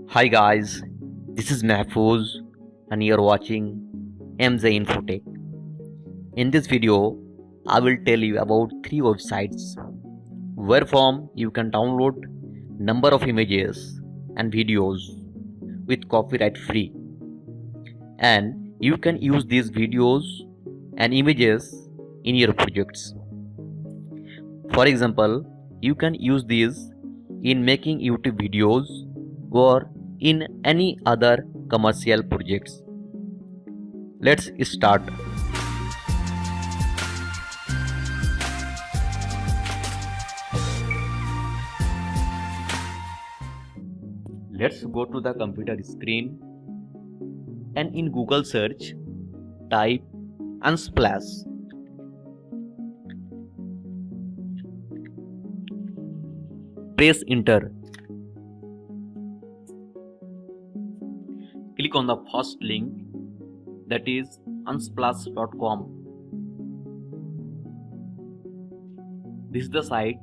Hi guys, this is Mahafuj and you're watching MJ InfoTech. In this video, I will tell you about 3 websites where from you can download number of images and videos with copyright free, and you can use these videos and images in your projects. For example, you can use these in making YouTube videos or in any other commercial projects. Let's start. Let's go to the computer screen and in Google search type Unsplash. Press enter. Click on the first link, that is unsplash.com. This is the site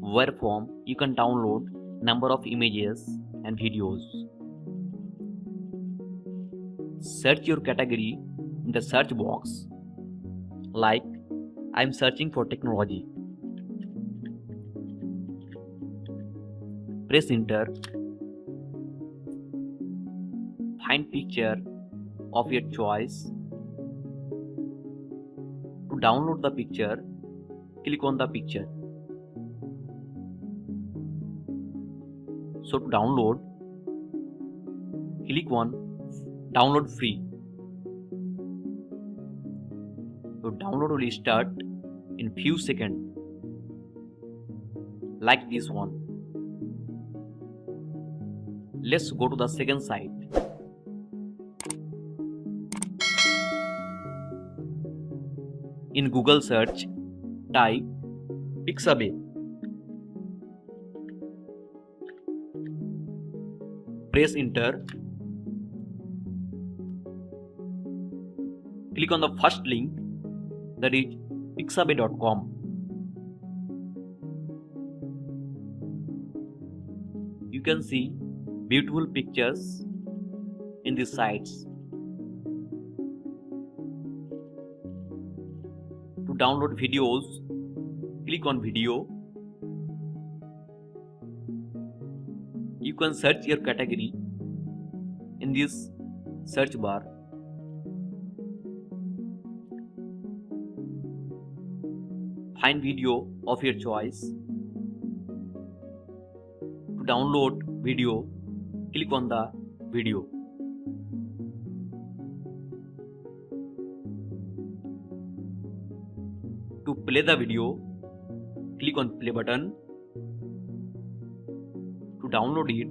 where from you can download number of images and videos. Search your category in the search box, like I am searching for technology. Press enter. Find picture of your choice. To download the picture, click on the picture. So to download, click on download free. So download will start in few seconds, like this one. Let's go to the second site. In Google search, type Pixabay. Press enter. Click on the first link, that is pixabay.com. You can see beautiful pictures in these sites. To download videos, click on video. You can search your category in this search bar. Find video of your choice. To download video, click on the video. To play the video, click on play button. To download it,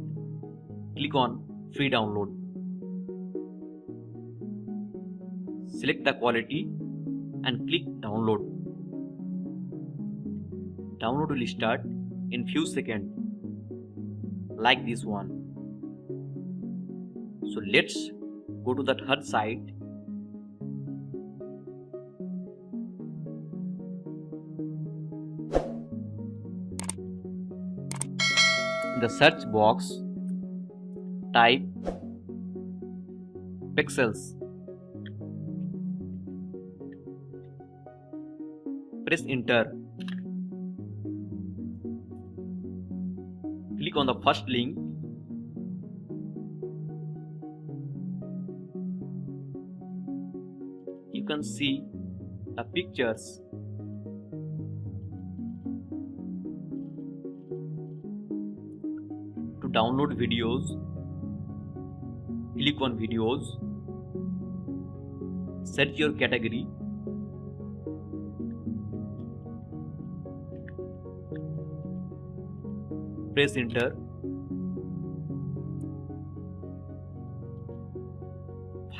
click on free download. Select the quality and click download. Download will start in few seconds, like this one. So let's go to the third site. In the search box, type pixels. Press enter. Click on the first link. You can see the pictures. To download videos, click on videos. Search your category. Press enter.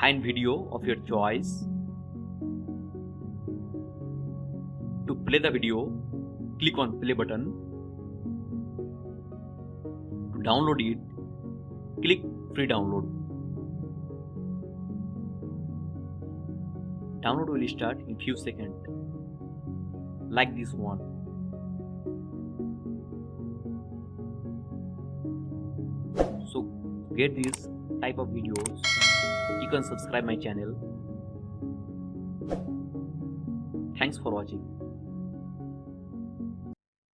Find video of your choice. To play the video, click on play button. To download it, click free download. Download will start in few seconds, like this one. So get this type of videos, you can subscribe my channel. Thanks for watching.